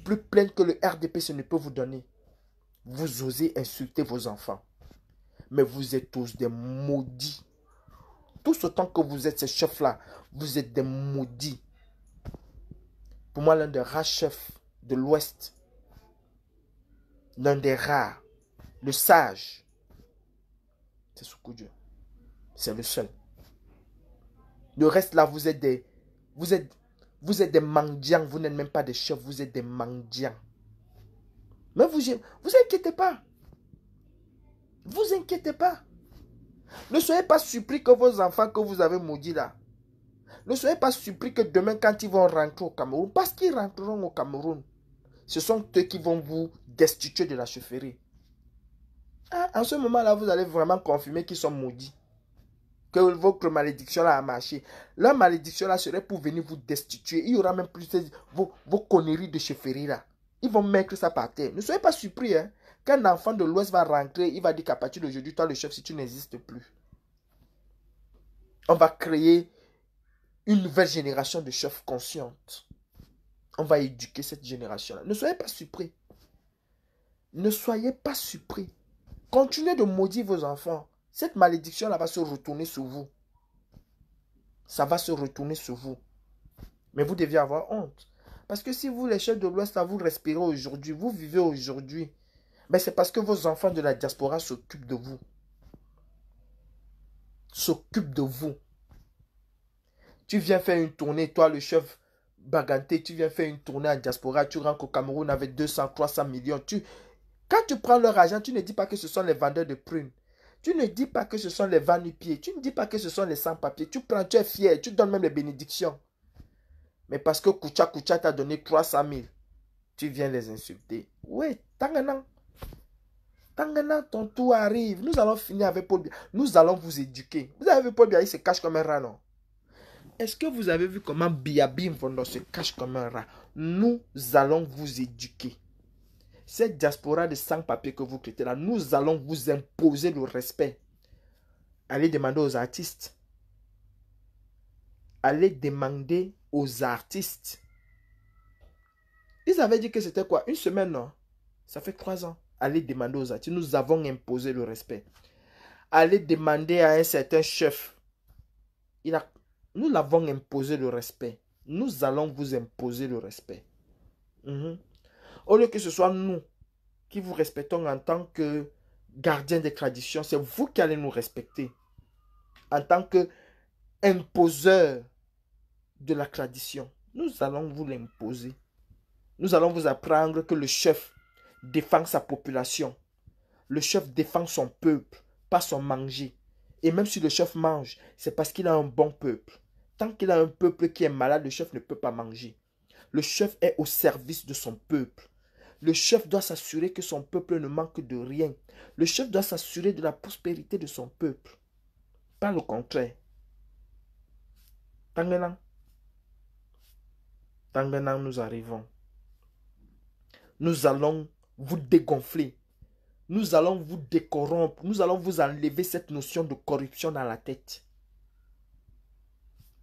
S1: Plus pleines que le RDPC ne peut vous donner. Vous osez insulter vos enfants. Mais vous êtes tous des maudits. Tous autant que vous êtes ces chefs-là, vous êtes des maudits. Pour moi, l'un des rares chefs de l'Ouest, l'un des rares, le sage, c'est Soukoudjou. C'est le seul. Le reste là, vous êtes des mendiants. Vous n'êtes même pas des chefs, vous êtes des mendiants. Mais vous inquiétez pas. Vous inquiétez pas. Ne soyez pas surpris que vos enfants que vous avez maudits là. Ne soyez pas surpris que demain quand ils vont rentrer au Cameroun, parce qu'ils rentreront au Cameroun, ce sont eux qui vont vous destituer de la chefferie. Ah, en ce moment-là, vous allez vraiment confirmer qu'ils sont maudits. que votre malédiction là a marché. Leur malédiction là serait pour venir vous destituer. Il y aura même plus vos conneries de chefferie là. Ils vont mettre ça par terre. Ne soyez pas surpris. Hein. Qu'un enfant de l'Ouest va rentrer, il va dire qu'à partir d'aujourd'hui, toi le chef, si tu n'existes plus. On va créer une nouvelle génération de chefs conscientes. On va éduquer cette génération-là. Ne soyez pas surpris. Ne soyez pas surpris. Continuez de maudire vos enfants. Cette malédiction-là va se retourner sur vous. Ça va se retourner sur vous. Mais vous deviez avoir honte. Parce que si vous, les chefs de l'Ouest, vous respirez aujourd'hui, vous vivez aujourd'hui, ben c'est parce que vos enfants de la diaspora s'occupent de vous. S'occupent de vous. Tu viens faire une tournée, toi le chef Baganté, tu viens faire une tournée en diaspora, tu rentres au Cameroun avec 200, 300 millions. Quand tu prends leur argent, tu ne dis pas que ce sont les vendeurs de prunes. Tu ne dis pas que ce sont les va-nu-pieds. Tu ne dis pas que ce sont les sans-papiers. Tu prends, tu es fier, tu donnes même les bénédictions. Mais parce que Koucha t'a donné 300 000, tu viens les insulter. Oui, Tangana, ton tour arrive. Nous allons finir avec Paul Biya. Nous allons vous éduquer. Vous avez vu Paul Biya, il se cache comme un rat, non? Est-ce que vous avez vu comment Biabim Fondo se cache comme un rat? Nous allons vous éduquer. Cette diaspora de sans-papiers que vous créez là, nous allons vous imposer le respect. Allez demander aux artistes. Allez demander aux artistes. Ils avaient dit que c'était quoi? Une semaine, non? Ça fait 3 ans. Allez demander aux artistes. Nous avons imposé le respect. Allez demander à un certain chef. Nous l'avons imposé le respect. Nous allons vous imposer le respect. Au lieu que ce soit nous qui vous respectons en tant que gardiens des traditions, c'est vous qui allez nous respecter. En tant que imposeurs de la tradition, nous allons vous l'imposer. Nous allons vous apprendre que le chef défend sa population. Le chef défend son peuple, pas son manger. Et même si le chef mange, c'est parce qu'il a un bon peuple. Tant qu'il a un peuple qui est malade, le chef ne peut pas manger. Le chef est au service de son peuple. Le chef doit s'assurer que son peuple ne manque de rien. Le chef doit s'assurer de la prospérité de son peuple. Pas le contraire. Tangenang, nous arrivons. Nous allons vous dégonfler. Nous allons vous décorrompre. Nous allons vous enlever cette notion de corruption dans la tête.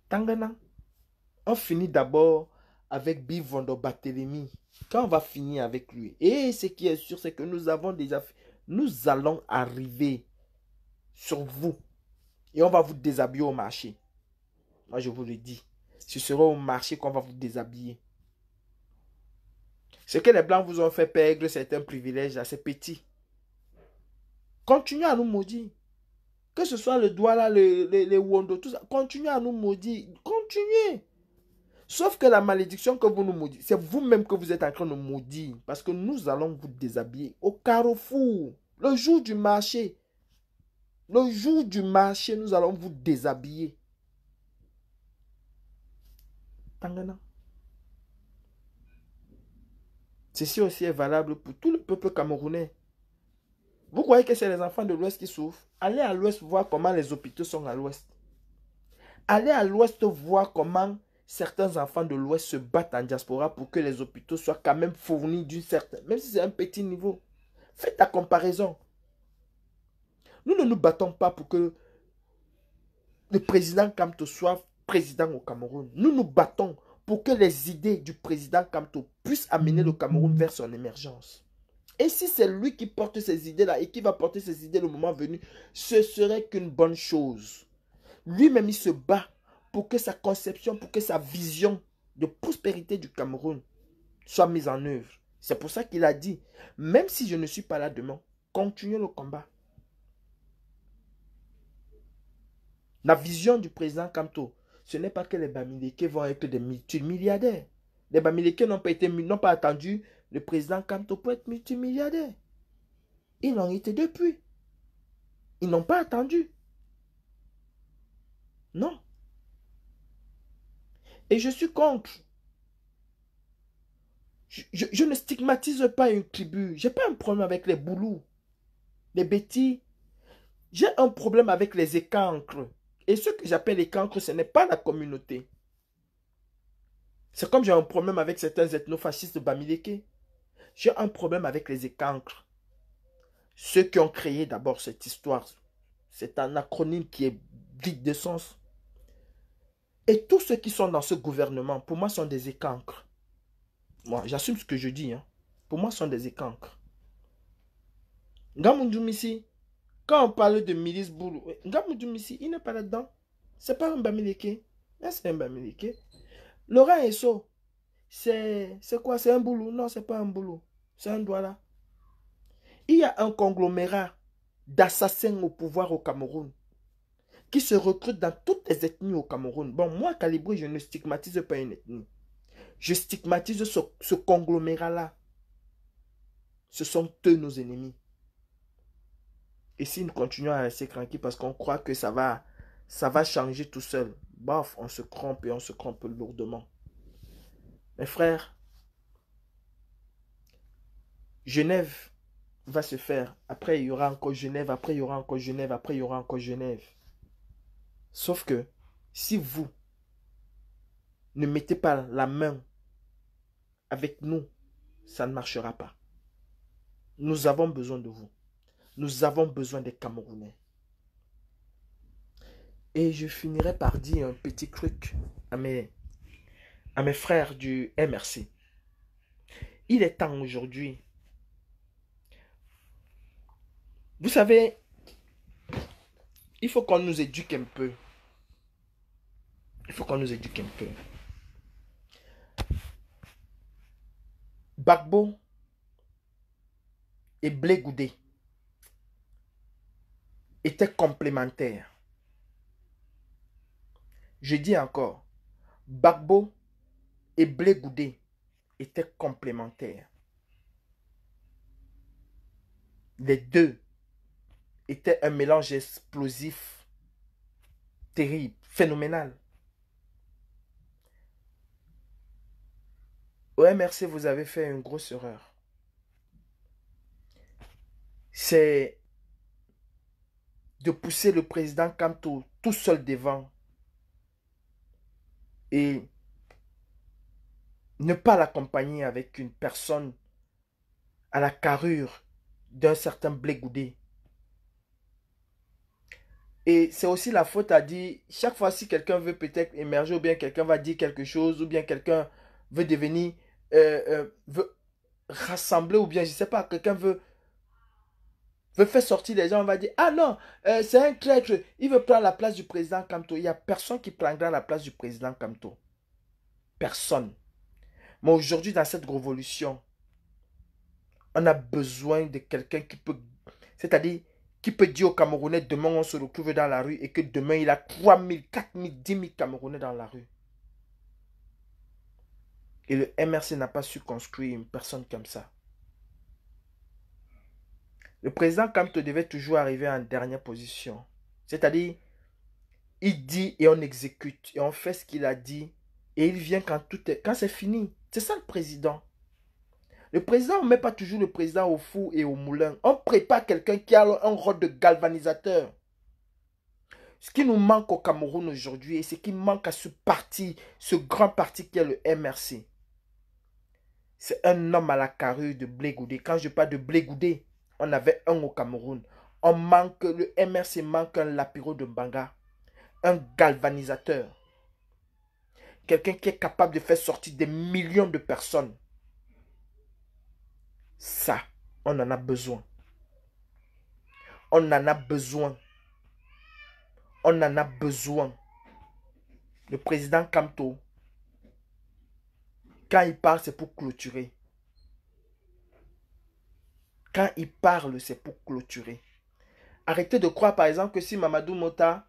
S1: Tangenang, on finit d'abord avec Bivondo Barthélemy. Quand on va finir avec lui, et ce qui est sûr, c'est que nous avons déjà fait, nous allons arriver sur vous et on va vous déshabiller au marché. Moi, je vous le dis, ce sera au marché qu'on va vous déshabiller. Ce que les Blancs vous ont fait perdre, c'est un privilège assez petit. Continuez à nous maudire. Que ce soit le doigt là, les Wondo, tout ça, continuez à nous maudire. Continuez. Sauf que la malédiction que vous nous maudissez, c'est vous-même que vous êtes en train de maudire. Parce que nous allons vous déshabiller au carrefour. Le jour du marché. Le jour du marché, nous allons vous déshabiller. Tangana. Ceci aussi est valable pour tout le peuple camerounais. Vous croyez que c'est les enfants de l'Ouest qui souffrent? Allez à l'Ouest voir comment les hôpitaux sont à l'Ouest. Allez à l'Ouest voir comment certains enfants de l'Ouest se battent en diaspora pour que les hôpitaux soient quand même fournis d'une certaine... Même si c'est un petit niveau. Faites la comparaison. Nous ne nous battons pas pour que le président Kamto soit président au Cameroun. Nous nous battons pour que les idées du président Kamto puissent amener le Cameroun vers son émergence. Et si c'est lui qui porte ces idées-là et qui va porter ces idées le moment venu, ce serait qu'une bonne chose. Lui-même, il se bat pour que sa conception, pour que sa vision de prospérité du Cameroun soit mise en œuvre. C'est pour ça qu'il a dit, même si je ne suis pas là demain, continuez le combat. La vision du président Kamto, ce n'est pas que les Bamileke vont être des multimilliardaires. Les Bamileke n'ont pas attendu le président Kamto pour être multimilliardaire. Ils l'ont été depuis. Ils n'ont pas attendu. Non. Et je suis contre. Je ne stigmatise pas une tribu. Je n'ai pas un problème avec les Boulous, les Bétis. J'ai un problème avec les Écancres. Et ce que j'appelle les cancres, ce n'est pas la communauté. C'est comme j'ai un problème avec certains ethnofascistes de Bamileke. J'ai un problème avec les écancres. Ceux qui ont créé d'abord cette histoire. C'est un acronyme qui est vide de sens. Et tous ceux qui sont dans ce gouvernement, pour moi, sont des écancres. Moi, j'assume ce que je dis. Hein. Pour moi, sont des écancres. Ngamundoumissi, quand on parle de milice boulou, Ngamundoumissi, il n'est pas là-dedans. C'est pas un Bamileke. C'est un Bamileke. Laurent Esso, c'est quoi? C'est un boulot? Non, c'est pas un boulot. C'est un Douala. Il y a un conglomérat d'assassins au pouvoir au Cameroun qui se recrutent dans toutes les ethnies au Cameroun. Bon, moi, Calibré, je ne stigmatise pas une ethnie. Je stigmatise ce conglomérat-là. Ce sont eux nos ennemis. Et si nous continuons à rester tranquilles parce qu'on croit que ça va changer tout seul, baf, on se trompe et on se trompe lourdement. Mes frères, Genève va se faire. Après, il y aura encore Genève. Après, il y aura encore Genève. Après, il y aura encore Genève. Sauf que, si vous ne mettez pas la main avec nous, ça ne marchera pas. Nous avons besoin de vous. Nous avons besoin des Camerounais. Et je finirai par dire un petit truc à mes frères du MRC. Il est temps aujourd'hui. Vous savez, il faut qu'on nous éduque un peu. Il faut qu'on nous éduque un peu. Gbagbo et Blé Goudé étaient complémentaires. Je dis encore, Gbagbo et Blé Goudé étaient complémentaires. Les deux étaient un mélange explosif, terrible, phénoménal. Au MRC, vous avez fait une grosse erreur. C'est de pousser le président Kamto tout seul devant et ne pas l'accompagner avec une personne à la carrure d'un certain Blé Goudé. Et c'est aussi la faute à dire, chaque fois si quelqu'un veut peut-être émerger, ou bien quelqu'un va dire quelque chose, ou bien quelqu'un veut devenir, veut rassembler, ou bien je ne sais pas, quelqu'un veut faire sortir les gens, on va dire, ah non, c'est un traître, il veut prendre la place du président Kamto. Il n'y a personne qui prendra la place du président Kamto. Personne. Mais aujourd'hui, dans cette révolution, on a besoin de quelqu'un qui peut, c'est-à-dire, qui peut dire aux Camerounais, demain on se retrouve dans la rue et que demain il a 3 000, 4 000, 10 000 Camerounais dans la rue. Et le MRC n'a pas su construire une personne comme ça. Le président Kamto devait toujours arriver en dernière position. C'est-à-dire, il dit et on exécute. Et on fait ce qu'il a dit. Et il vient quand c'est fini. C'est ça le président. Le président, on ne met pas toujours le président au four et au moulin. On prépare quelqu'un qui a un rôle de galvanisateur. Ce qui nous manque au Cameroun aujourd'hui et ce qui manque à ce parti, ce grand parti qui est le MRC, c'est un homme à la carrure de Blé Goudé. Quand je parle de Blé Goudé, on avait un au Cameroun. Le MRC manque un Lapiro de Mbanga, un galvanisateur. Quelqu'un qui est capable de faire sortir des millions de personnes. Ça, on en a besoin. On en a besoin. On en a besoin. Le président Kamto, quand il parle, c'est pour clôturer. Quand il parle, c'est pour clôturer. Arrêtez de croire, par exemple, que si Mamadou Mota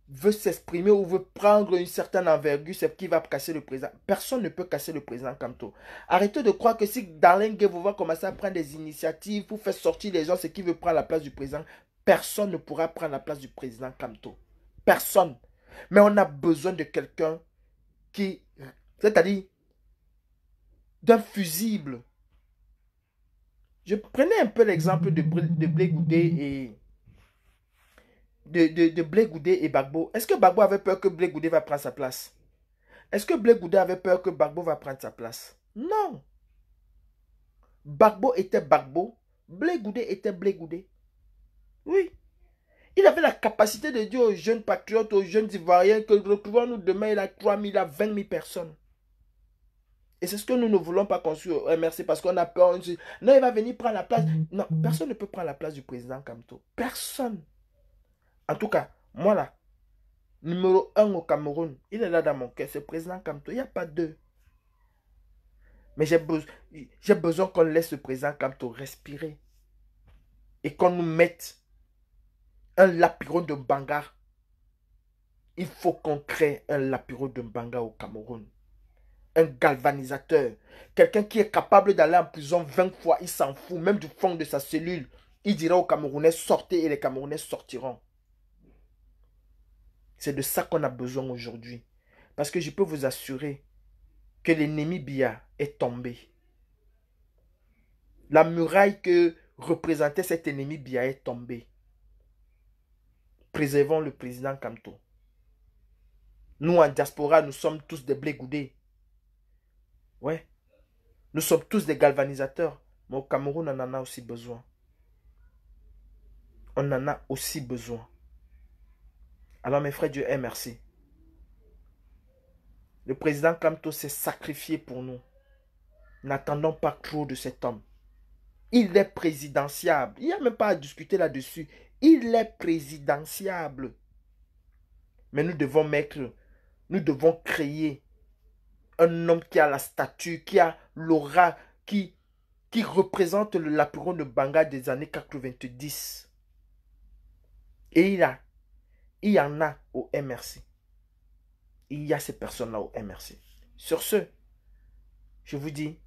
S1: veut s'exprimer ou veut prendre une certaine envergure, c'est qu'il va casser le président. Personne ne peut casser le président Kamto. Arrêtez de croire que si Darlene Gueye va commencer à prendre des initiatives pour faire sortir les gens, c'est qu'il veut prendre la place du président. Personne ne pourra prendre la place du président Kamto. Personne. Mais on a besoin de quelqu'un qui, c'est-à-dire d'un fusible. Je prenais un peu l'exemple de Blé Goudé de Blé Goudé et Gbagbo. Est-ce que Gbagbo avait peur que Blé Goudé va prendre sa place? Est-ce que Blé Goudé avait peur que Gbagbo va prendre sa place? Non. Gbagbo était Gbagbo. Blé Goudé était Blé Goudé. Oui. Il avait la capacité de dire aux jeunes patriotes, aux jeunes Ivoiriens que retrouvons-nous demain, il a 3 000, il a 20 000 personnes. Et c'est ce que nous ne voulons pas construire au MRC parce qu'on a peur. On dit, non, il va venir prendre la place. Non, personne ne peut prendre la place du président Kamto. Personne. En tout cas, moi là, numéro 1 au Cameroun, il est là dans mon cœur, c'est le président Kamto. Il n'y a pas deux. Mais j'ai besoin qu'on laisse le président Kamto respirer. Et qu'on nous mette un Lapiro de Mbanga. Il faut qu'on crée un Lapiro de Mbanga au Cameroun. Un galvanisateur. Quelqu'un qui est capable d'aller en prison 20 fois. Il s'en fout, même du fond de sa cellule. Il dira aux Camerounais, sortez et les Camerounais sortiront. C'est de ça qu'on a besoin aujourd'hui. Parce que je peux vous assurer que l'ennemi Biya est tombé. La muraille que représentait cet ennemi Biya est tombée. Préservons le président Kamto. Nous, en diaspora, nous sommes tous des Blé Goudé. Ouais. Nous sommes tous des galvanisateurs. Mais au Cameroun, on en a aussi besoin. On en a aussi besoin. Alors, mes frères, Dieu est merci. Le président Kamto s'est sacrifié pour nous. N'attendons pas trop de cet homme. Il est présidentiable. Il n'y a même pas à discuter là-dessus. Il est présidentiable. Mais nous devons créer un homme qui a la stature, qui a l'aura, qui représente le Lapiro de Mbanga des années 90. Et il y en a au MRC. Il y a ces personnes-là au MRC. Sur ce, je vous dis,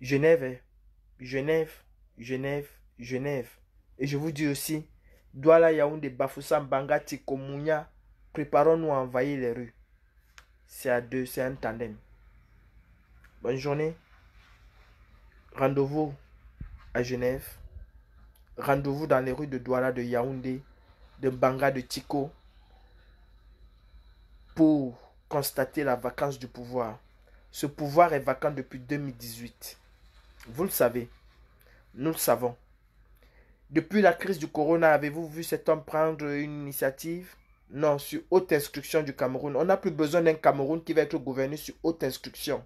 S1: Genève, Genève, Genève, Genève. Et je vous dis aussi, Douala, Yaoundé, Bafoussam, Mbanga, Tiko-Mounia, préparons-nous à envahir les rues. C'est à deux, c'est un tandem. Bonne journée. Rendez-vous à Genève. Rendez-vous dans les rues de Douala, de Yaoundé, de Mbanga, de Tiko, pour constater la vacance du pouvoir. Ce pouvoir est vacant depuis 2018. Vous le savez. Nous le savons. Depuis la crise du corona, avez-vous vu cet homme prendre une initiative? Non, sur haute instruction du Cameroun. On n'a plus besoin d'un Cameroun qui va être gouverné sur haute instruction.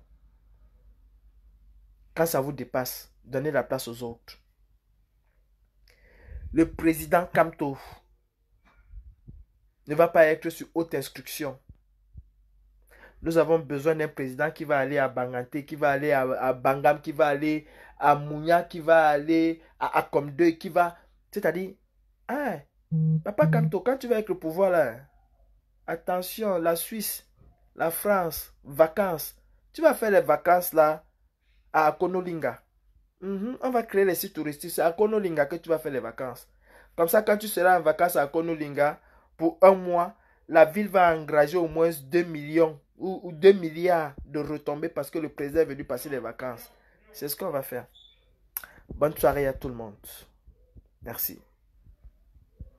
S1: Quand ça vous dépasse, donnez la place aux autres. Le président Kamto ne va pas être sur haute instruction. Nous avons besoin d'un président qui va aller à Banganté, qui va aller à Bangam, qui va aller à Mounia, qui va aller à Akom 2, qui va... C'est-à-dire, hein, Papa Kamto, quand tu vas avec le pouvoir là, attention, la Suisse, la France, vacances. Tu vas faire les vacances là à Akonolinga. On va créer les sites touristiques. C'est à Akonolinga que tu vas faire les vacances. Comme ça, quand tu seras en vacances à Akonolinga, pour un mois, la ville va engager au moins 2 millions ou 2 milliards de retombées parce que le président est venu passer les vacances. C'est ce qu'on va faire. Bonne soirée à tout le monde. Merci.